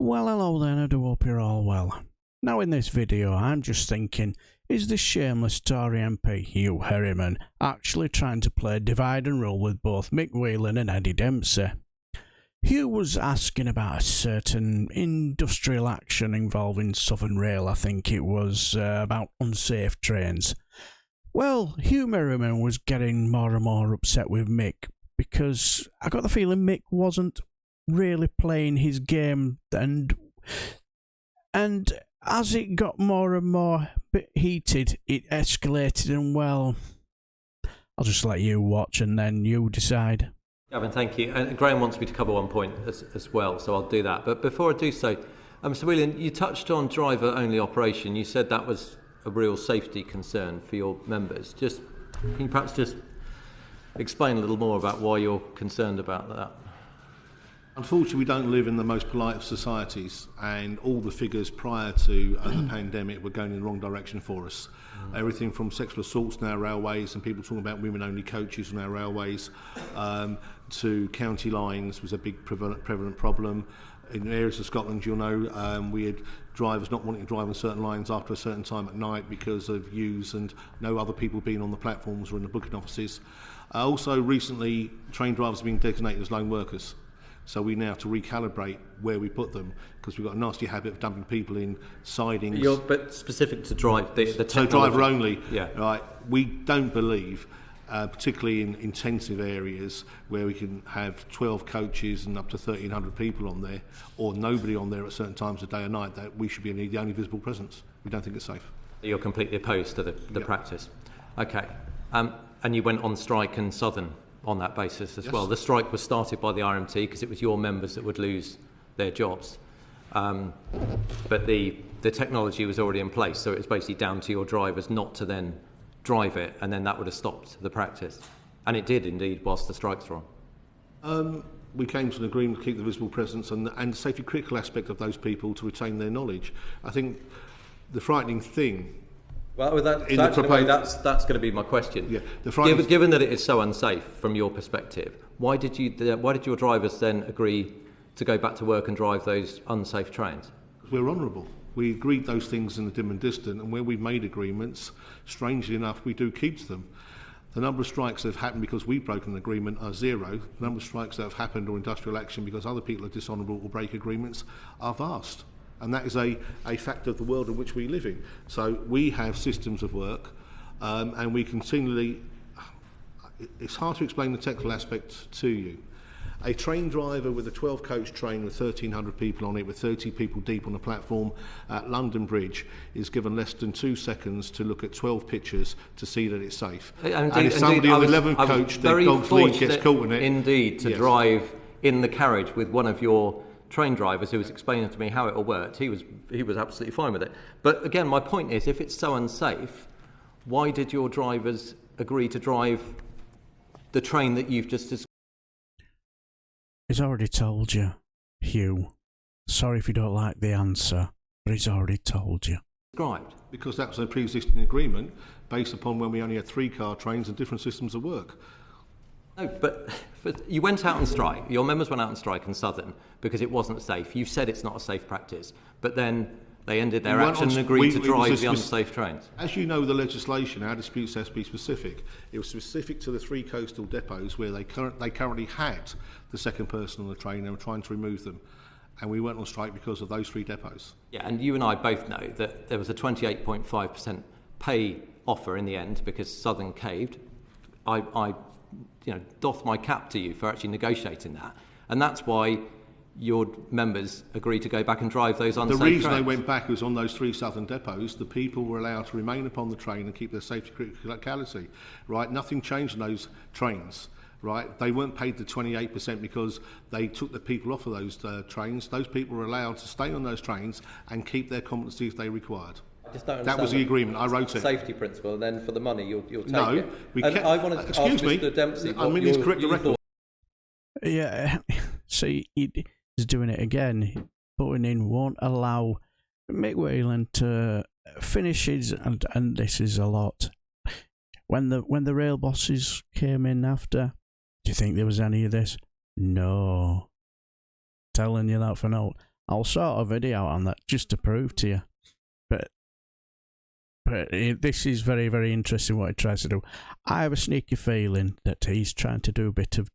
Well, hello then, I do hope you're all well. Now in this video, I'm just thinking, is this shameless Tory MP, Huw Merriman, actually trying to play divide and rule with both Mick, Wheelan and Eddie Dempsey? Huw was asking about a certain industrial action involving Southern Rail, I think it was, about unsafe trains. Well, Huw Merriman was getting more and more upset with Mick, because I got the feeling Mick wasn't really playing his game, and as it got more and more bit heated, it escalated, and well, I'll just let you watch and then you decide. Gavin, thank you. And Graham wants me to cover one point as well, so I'll do that. But before I do so, Mr. Wheelan, you touched on driver-only operation. You said that was a real safety concern for your members. Can you perhaps just explain a little more about why you're concerned about that? Unfortunately, we don't live in the most polite of societies, and all the figures prior to the pandemic were going in the wrong direction for us. Everything from sexual assaults on our railways and people talking about women-only coaches on our railways to county lines was a big prevalent problem. In areas of Scotland, you'll know, we had drivers not wanting to drive on certain lines after a certain time at night because of use and no other people being on the platforms or in the booking offices. Also, recently, train drivers have been designated as lone workers. So we now have to recalibrate where we put them because we've got a nasty habit of dumping people in sidings. But specific to drive, the technology. So driver only, yeah. Right? We don't believe, particularly in intensive areas where we can have 12 coaches and up to 1,300 people on there, or nobody on there at certain times of day or night, that we should be the only visible presence. We don't think it's safe. You're completely opposed to the practice. Okay. And you went on strike in Southern on that basis as well. The strike was started by the RMT because it was your members that would lose their jobs. But the technology was already in place, so it was basically down to your drivers not to then drive it, and then that would have stopped the practice. And it did indeed whilst the strikes were on. We came to an agreement to keep the visible presence and the safety critical aspect of those people to retain their knowledge. I think the frightening thing. Well, that's going to be my question. Yeah, given that it is so unsafe from your perspective, why did your drivers then agree to go back to work and drive those unsafe trains? We're honourable. We agreed those things in the dim and distant, and where we've made agreements, strangely enough, we do keep to them. The number of strikes that have happened because we've broken an agreement are zero. The number of strikes that have happened or industrial action because other people are dishonourable or break agreements are vast. And that is a fact of the world in which we live in. So we have systems of work, and we continually. It's hard to explain the technical aspect to you. A train driver with a 12-coach train with 1,300 people on it, with 30 people deep on the platform at London Bridge, is given less than 2 seconds to look at 12 pictures to see that it's safe. And if somebody on the 11th coach, their dog's lead gets caught in it. Indeed, to drive in the carriage with one of your train drivers who was explaining to me how it all worked. He was absolutely fine with it. But again, my point is, if it's so unsafe, why did your drivers agree to drive the train that you've just described? He's already told you, Huw. Sorry if you don't like the answer, but he's already told you. Described. Because that was a pre-existing agreement based upon when we only had 3-car trains and different systems of work. No, but you went out on strike. Your members went out on strike in Southern because it wasn't safe. You said it's not a safe practice, but then they ended their action and agreed to drive the unsafe trains. As you know, the legislation, our disputes has to be specific. It was specific to the 3 coastal depots where they currently had the second person on the train. They were trying to remove them, and we went on strike because of those 3 depots. Yeah, and you and I both know that there was a 28.5% pay offer in the end because Southern caved. I doff my cap to you for actually negotiating that, and that's why your members agreed to go back and drive those unsafe trains. The reason they went back was on those 3 southern depots, the people were allowed to remain upon the train and keep their safety criticality. Right, nothing changed on those trains. Right, they weren't paid the 28% because they took the people off of those trains. Those people were allowed to stay on those trains and keep their competency if they required. That was the agreement. I wrote it. Safety principle, and then for the money, you'll take no, it. I wanted to excuse ask me. Mr. Dempsey. I mean, he's correct the record. Yeah, see, he's doing it again. Putting in won't allow Mick Wheelan to finish his, and this is a lot. When the rail bosses came in after, do you think there was any of this? No. Telling you that for now. I'll sort a video on that just to prove to you. But this is very, very interesting what he tries to do. I have a sneaky feeling that he's trying to do a bit of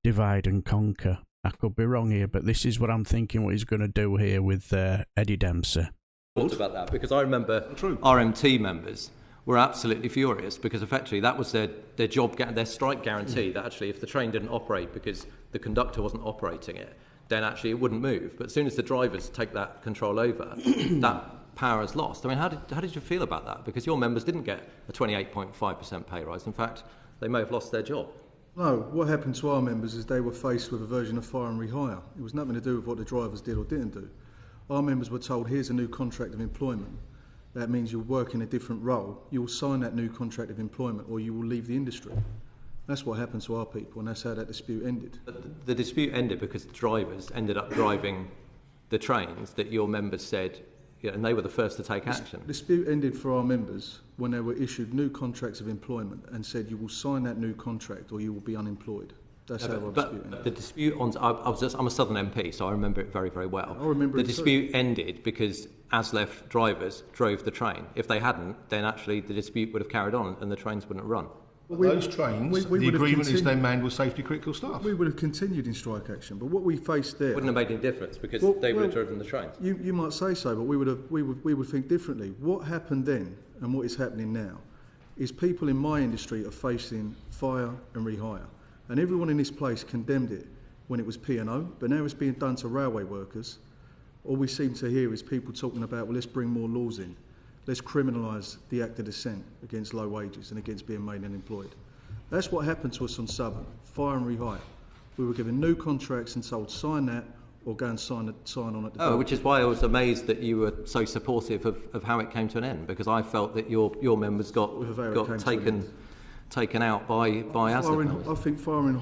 divide and conquer. I could be wrong here, but this is what I'm thinking what he's going to do here with Eddie Dempsey. Thought about that, because I remember RMT members were absolutely furious because effectively that was their job, their strike guarantee, that actually if the train didn't operate because the conductor wasn't operating it, then actually it wouldn't move. But as soon as the drivers take that control over, that power is lost. I mean, how did you feel about that? Because your members didn't get a 28.5% pay rise. In fact, they may have lost their job. No, what happened to our members is they were faced with a version of fire and rehire. It was nothing to do with what the drivers did or didn't do. Our members were told, here's a new contract of employment. That means you'll work in a different role. You will sign that new contract of employment or you will leave the industry. That's what happened to our people, and that's how that dispute ended. But the dispute ended because the drivers ended up driving the trains that your members said, and they were the first to take action. The dispute ended for our members when they were issued new contracts of employment and said you will sign that new contract or you will be unemployed. That's how our dispute ended. The dispute I'm a Southern MP, so I remember it very, very well. I remember the dispute ended because ASLEF drivers drove the train. If they hadn't, then actually the dispute would have carried on and the trains wouldn't have run. Those trains, the agreement is then manned with safety critical staff. We would have continued in strike action, but what we faced there Wouldn't have made any difference because they would have driven the trains. You might say so, but we would think differently. What happened then and what is happening now is people in my industry are facing fire and rehire, and everyone in this place condemned it when it was P&O, but now it's being done to railway workers. All we seem to hear is people talking about, well, let's bring more laws in. Let's criminalise the act of dissent against low wages and against being made unemployed. That's what happened to us on Southern, fire and rehire. We were given new contracts and told sign that or go and sign on at the which is why I was amazed that you were so supportive of how it came to an end, because I felt that your members got taken out by ASLEF. I think fire and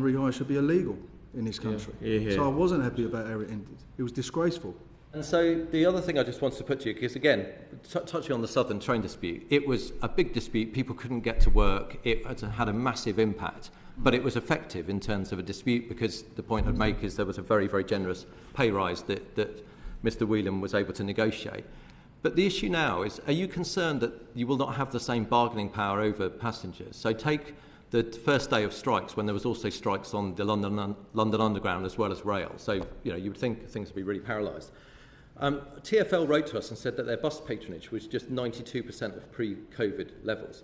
rehire should be illegal in this country. Yeah. So I wasn't happy about how it ended. It was disgraceful. And so the other thing I just wanted to put to you, because again, touching on the Southern train dispute, it was a big dispute. People couldn't get to work. It had a massive impact, but it was effective in terms of a dispute because the point I'd make is there was a very, very generous pay rise that Mr. Wheelan was able to negotiate. But the issue now is, are you concerned that you will not have the same bargaining power over passengers? So take the first day of strikes when there was also strikes on the London Underground as well as rail. So, you would think things would be really paralysed. TfL wrote to us and said that their bus patronage was just 92% of pre-COVID levels.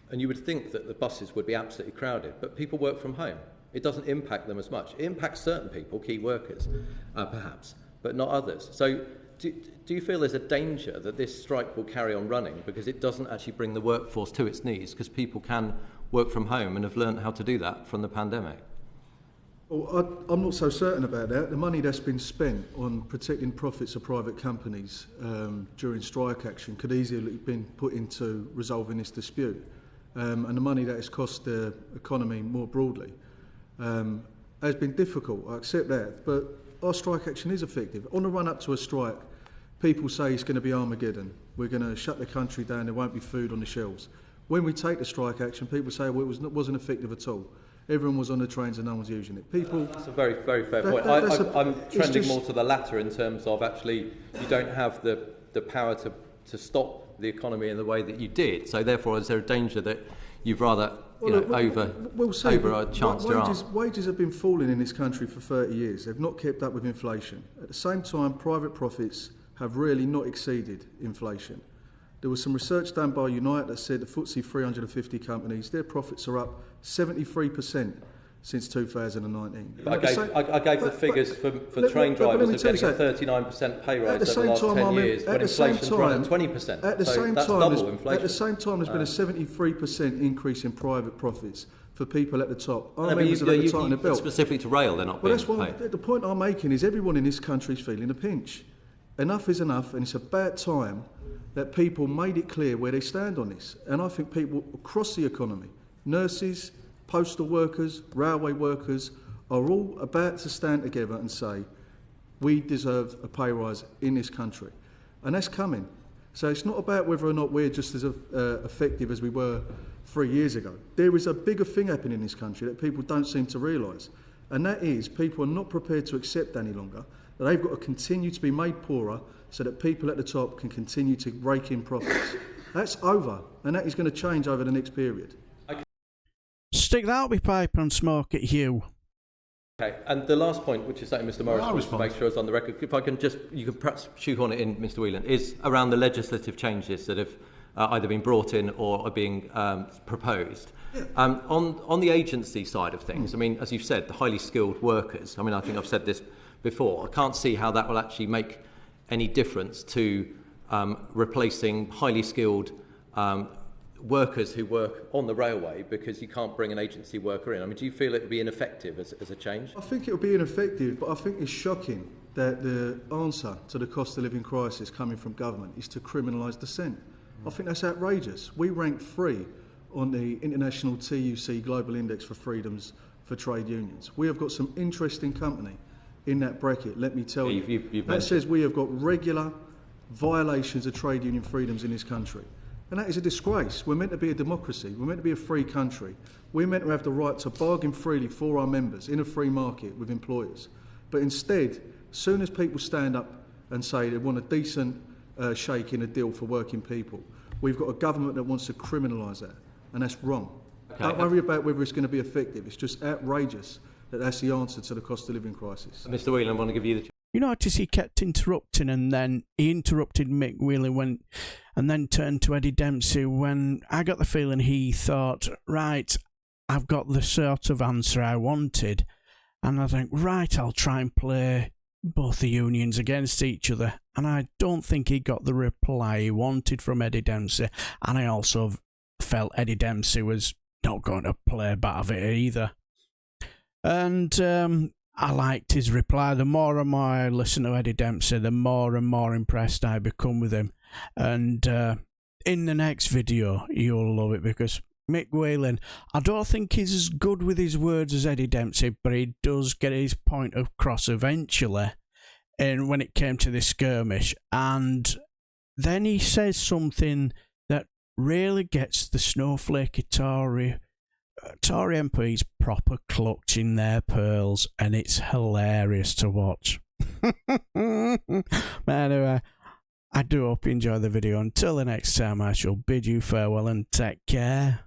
And you would think that the buses would be absolutely crowded, but people work from home. It doesn't impact them as much. It impacts certain people, key workers, perhaps, but not others. So do you feel there's a danger that this strike will carry on running because it doesn't actually bring the workforce to its knees because people can work from home and have learned how to do that from the pandemic? Well, I'm not so certain about that. The money that's been spent on protecting profits of private companies during strike action could easily have been put into resolving this dispute. And the money that has cost the economy more broadly has been difficult, I accept that. But our strike action is effective. On the run up to a strike, people say it's going to be Armageddon. We're going to shut the country down, there won't be food on the shelves. When we take the strike action, people say, well, it wasn't effective at all. Everyone was on the trains and no one's using it. That's a very, very fair point. I'm trending more to the latter in terms of actually you don't have the power to stop the economy in the way that you did. So therefore, is there a danger that you've rather over a chance to arm? Wages have been falling in this country for 30 years. They've not kept up with inflation. At the same time, private profits have really not exceeded inflation. There was some research done by Unite that said the FTSE 350 companies, their profits are up 73% since 2019. I gave the figures for train drivers of getting a 39% pay rise over the last 10 years, when inflation's run at 20%. That's double inflation. At the same time, there's been a 73% increase in private profits for people at the top. Specifically to rail, they're not being paid. The point I'm making is everyone in this country is feeling a pinch. Enough is enough, and it's about time that people made it clear where they stand on this. And I think people across the economy, nurses, postal workers, railway workers, are all about to stand together and say, we deserve a pay rise in this country. And that's coming. So it's not about whether or not we're just as effective as we were 3 years ago. There is a bigger thing happening in this country that people don't seem to realise. And that is people are not prepared to accept any longer that they've got to continue to be made poorer so that people at the top can continue to rake in profits. That's over, and that is going to change over the next period. Stick that up your pipe and smoke it, Huw. Okay, and the last point, which is something Mr. Morris wants to make sure is on the record, if I can just, you can perhaps shoehorn it in, Mr. Wheelan, is around the legislative changes that have either been brought in or are being proposed. Yeah. On the agency side of things, I mean, as you've said, the highly skilled workers, I mean, I think I've said this before, I can't see how that will actually make any difference to replacing highly skilled workers who work on the railway, because you can't bring an agency worker in. I mean, do you feel it would be ineffective as a change? I think it would be ineffective, but I think it's shocking that the answer to the cost of living crisis coming from government is to criminalise dissent. I think that's outrageous. We rank 3 on the International TUC Global Index for Freedoms for Trade Unions. We have got some interesting company in that bracket, let me tell you. That says we have got regular violations of trade union freedoms in this country. And that is a disgrace. We're meant to be a democracy. We're meant to be a free country. We're meant to have the right to bargain freely for our members in a free market with employers. But instead, as soon as people stand up and say they want a decent shake in a deal for working people, we've got a government that wants to criminalise that. And that's wrong. Okay. Don't worry about whether it's going to be effective. It's just outrageous that that's the answer to the cost of living crisis. Mr. Wheelan, I want to give you the... You notice he kept interrupting, and then he interrupted Mick Wheelan and then turned to Eddie Dempsey when I got the feeling he thought, right, I've got the sort of answer I wanted. And I think, right, I'll try and play both the unions against each other. And I don't think he got the reply he wanted from Eddie Dempsey. And I also felt Eddie Dempsey was not going to play a bat of it either. And I liked his reply. The more and more I listen to Eddie Dempsey, the more and more impressed I become with him. And in the next video, you'll love it, because Mick Wheelan, I don't think he's as good with his words as Eddie Dempsey, but he does get his point across eventually. And when it came to this skirmish, and then he says something that really gets the snowflakey Tory MPs proper clutching their pearls, and it's hilarious to watch. Anyway, I do hope you enjoy the video. Until the next time, I shall bid you farewell and take care.